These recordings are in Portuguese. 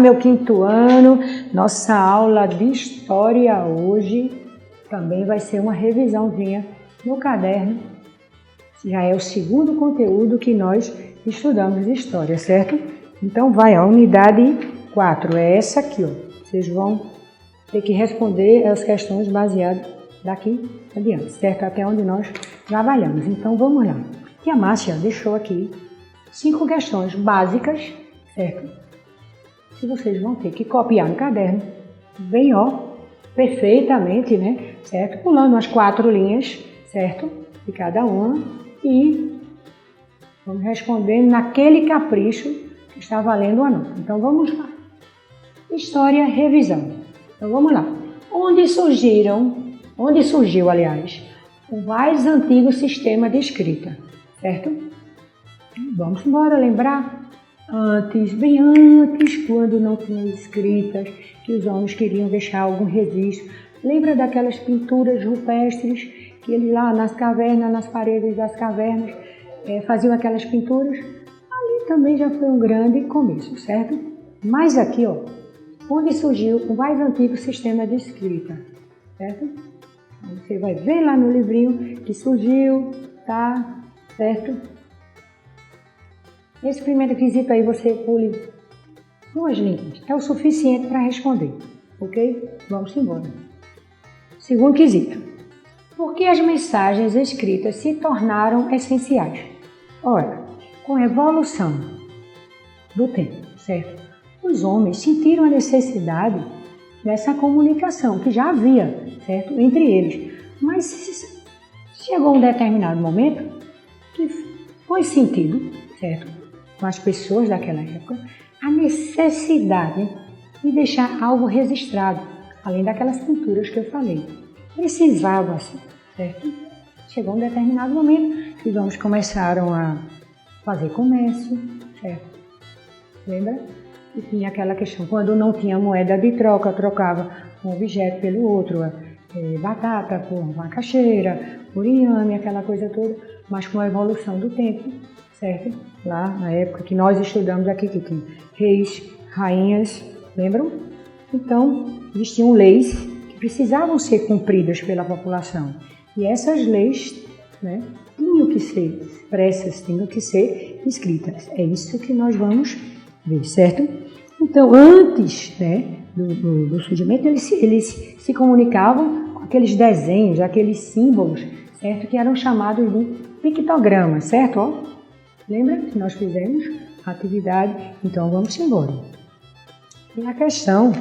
meu quinto ano. Nossa aula de história hoje também vai ser uma revisãozinha no caderno. Já é o segundo conteúdo que nós estudamos de história, certo? Então vai, a unidade 4 é essa aqui, ó. Vocês vão ter que responder as questões baseadas daqui adiante, certo? Até onde nós trabalhamos. Então vamos lá. E a Márcia deixou aqui 5 questões básicas, certo? Que vocês vão ter que copiar no caderno, bem, ó, perfeitamente, né? Certo? Pulando as 4 linhas, certo? De cada uma e vamos respondendo naquele capricho que está valendo a nota. Então vamos lá. História, revisão. Então vamos lá. Onde surgiu, aliás, o mais antigo sistema de escrita, certo? Vamos embora lembrar, bem antes, quando não tinha escritas, que os homens queriam deixar algum registro. Lembra daquelas pinturas rupestres que eles lá nas cavernas, nas paredes das cavernas, faziam aquelas pinturas? Ali também já foi um grande começo, certo? Mas aqui, ó, onde surgiu o mais antigo sistema de escrita, certo? Você vai ver lá no livrinho que surgiu, tá? Certo? Esse primeiro quesito aí você pule 2 linhas, é o suficiente para responder, ok? Vamos embora. Segundo quesito. Por que as mensagens escritas se tornaram essenciais? Ora, com a evolução do tempo, certo? Os homens sentiram a necessidade dessa comunicação que já havia, certo? Entre eles. Mas chegou um determinado momento que foi sentido, certo? Com as pessoas daquela época, a necessidade de deixar algo registrado, além daquelas pinturas que eu falei. Precisava-se, certo? Chegou um determinado momento que os homens começaram a fazer comércio, certo? Lembra? E tinha aquela questão, quando não tinha moeda de troca, trocava um objeto pelo outro, batata por macaxeira, por inhame, aquela coisa toda, mas com a evolução do tempo, certo? Lá na época que nós estudamos aqui, que tem reis, rainhas, lembram? Então, existiam leis que precisavam ser cumpridas pela população. E essas leis, né, tinham que ser expressas, tinham que ser escritas. É isso que nós vamos ver, certo? Então, antes, né, do surgimento, eles se comunicavam com aqueles desenhos, aqueles símbolos, certo? Que eram chamados de pictogramas, certo? Ó, lembra que nós fizemos a atividade? Então, vamos embora. E a questão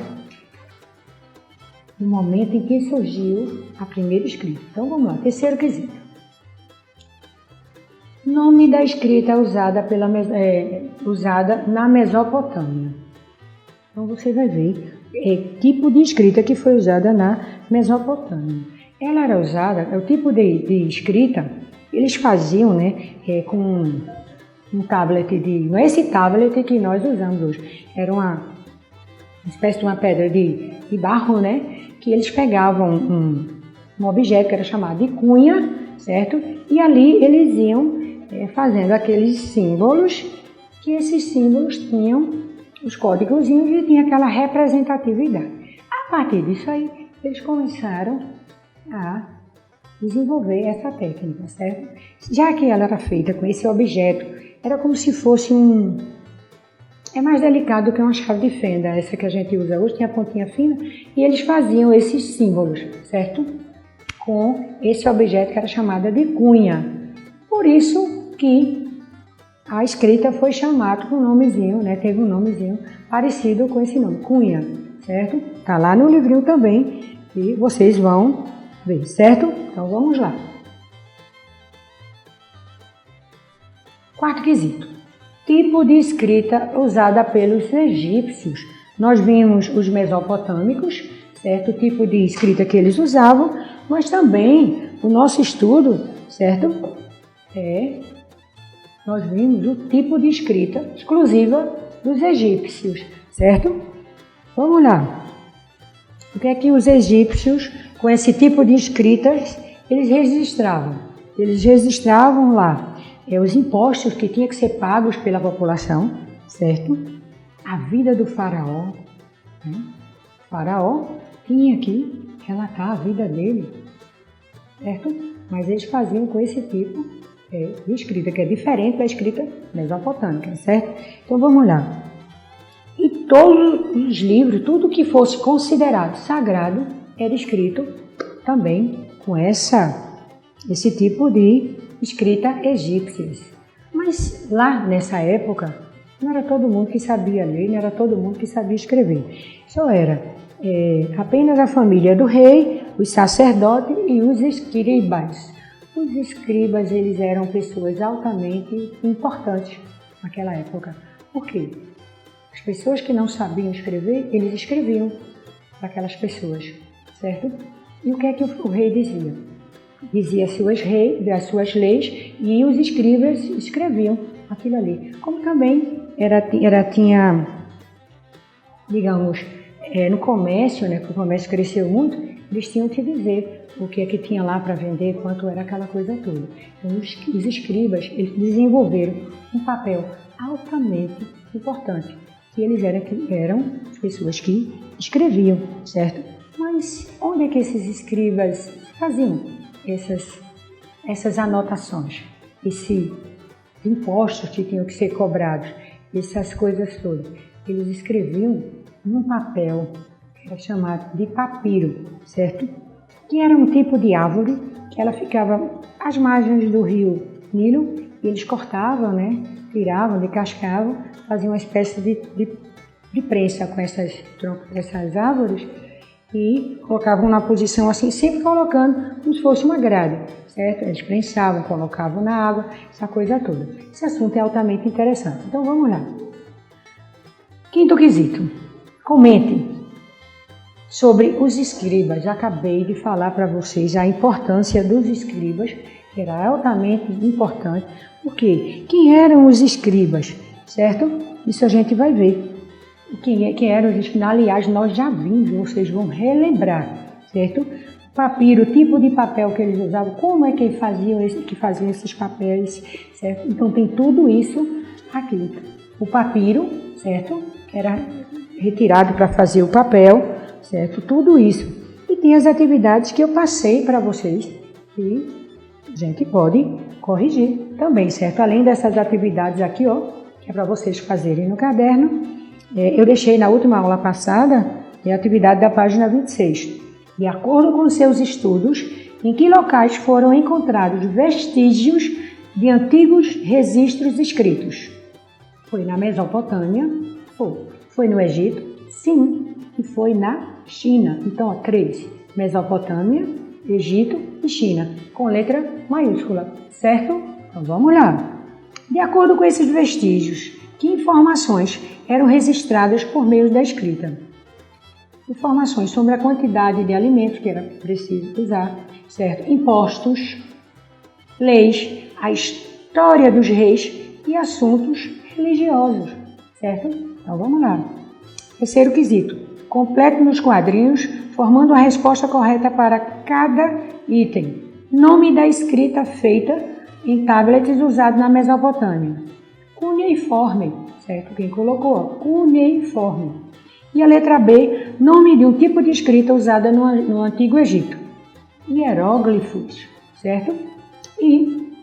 do momento em que surgiu a primeira escrita. Então, vamos lá. Terceiro quesito. Nome da escrita usada na Mesopotâmia. Então, você vai ver tipo de escrita que foi usada na Mesopotâmia. Ela era usada, o tipo de escrita, eles faziam, né, com um tablet não é esse tablet que nós usamos hoje, era uma espécie de uma pedra de barro, né, que eles pegavam um objeto que era chamado de cunha, certo? E ali eles iam fazendo aqueles símbolos, que esses símbolos tinham os códigos e tinha aquela representatividade. A partir disso aí, eles começaram a desenvolver essa técnica, certo? Já que ela era feita com esse objeto, era como se fosse é mais delicado do que uma chave de fenda, essa que a gente usa hoje, tem a pontinha fina, e eles faziam esses símbolos, certo? Com esse objeto que era chamada de cunha. Por isso que a escrita foi chamada com um nomezinho, né? Teve um nomezinho parecido com esse nome, cunha, certo? Tá lá no livrinho também e vocês vão ver, certo? Então vamos lá. Quarto quesito. Tipo de escrita usada pelos egípcios. Nós vimos os mesopotâmicos, certo? O tipo de escrita que eles usavam, mas também o nosso estudo, certo? Nós vimos o tipo de escrita exclusiva dos egípcios, certo? Vamos lá. O que é que os egípcios, com esse tipo de escritas, eles registravam? Eles registravam lá os impostos que tinham que ser pagos pela população, certo? a vida do faraó, né? O faraó tinha que relatar a vida dele, certo? Mas eles faziam com esse tipo de escrita, que é diferente da escrita mesopotâmica, certo? Então vamos lá. E todos os livros, tudo que fosse considerado sagrado, era escrito também com esse tipo de escrita egípcia. Mas lá nessa época, não era todo mundo que sabia ler, não era todo mundo que sabia escrever. Só era apenas a família do rei, os sacerdotes e os escribas. Os escribas, eles eram pessoas altamente importantes naquela época. Por quê? As pessoas que não sabiam escrever, eles escreviam para aquelas pessoas, certo? E o que é que o rei dizia? Dizia as suas leis e os escribas escreviam aquilo ali. Como também tinha, digamos, no comércio, né, porque o comércio cresceu muito, eles tinham que dizer o que é que tinha lá para vender, quanto era aquela coisa toda. Então, os escribas, eles desenvolveram um papel altamente importante, que eles eram as pessoas que escreviam, certo? Mas onde é que esses escribas faziam essas anotações, esses impostos que tinham que ser cobrados, essas coisas todas? Eles escreviam num papel que era chamado de papiro, certo? Que era um tipo de árvore que ela ficava às margens do rio Nilo, e eles cortavam, né? Tiravam, descascavam, faziam uma espécie de prensa com esses troncos dessas árvores e colocavam na posição assim, sempre colocando como se fosse uma grade, certo? Eles prensavam, colocavam na água, essa coisa toda. Esse assunto é altamente interessante. Então vamos lá. Quinto quesito. Comente sobre os escribas. Já acabei de falar para vocês a importância dos escribas, que era altamente importante. Por quê? Quem eram os escribas, certo? Isso a gente vai ver. Quem eram os escribas? Aliás, nós já vimos, vocês vão relembrar, certo? Papiro, o tipo de papel que eles usavam, como é que faziam esses papéis, certo? Então tem tudo isso aqui. O papiro, certo? Que era retirado para fazer o papel, certo? Tudo isso. E tem as atividades que eu passei para vocês e a gente pode corrigir também, certo? Além dessas atividades aqui, ó, que é para vocês fazerem no caderno, eu deixei na última aula passada a atividade da página 26. De acordo com seus estudos, em que locais foram encontrados vestígios de antigos registros escritos? Foi na Mesopotâmia? Foi no Egito? Sim. E foi na China. Então, ó, 3. Mesopotâmia, Egito e China, com letra maiúscula, certo? Então, vamos lá. De acordo com esses vestígios, que informações eram registradas por meio da escrita? Informações sobre a quantidade de alimentos que era preciso usar, certo? Impostos, leis, a história dos reis e assuntos religiosos, certo? Então vamos lá. Terceiro quesito. Complete nos quadrinhos, formando a resposta correta para cada item. Nome da escrita feita em tablets usado na Mesopotâmia. Cuneiforme, certo? Quem colocou? Cuneiforme. E a letra B, nome de um tipo de escrita usada no Antigo Egito. Hieróglifos, certo? E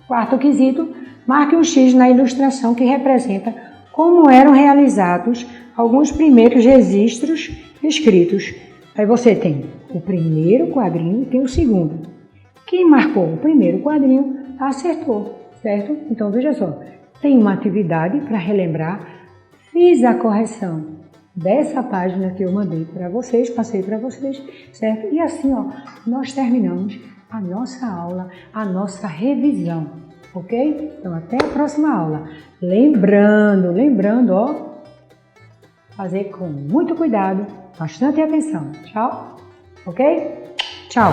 quarto quesito, marque um X na ilustração que representa como eram realizados alguns primeiros registros escritos. Aí você tem o primeiro quadrinho e tem o segundo. Quem marcou o primeiro quadrinho acertou, certo? Então veja só, tem uma atividade para relembrar, fiz a correção dessa página que eu mandei para vocês, passei para vocês, certo? E assim, ó, nós terminamos a nossa aula, a nossa revisão, ok? Então, até a próxima aula. Lembrando, ó, fazer com muito cuidado, bastante atenção. Tchau, ok? Tchau!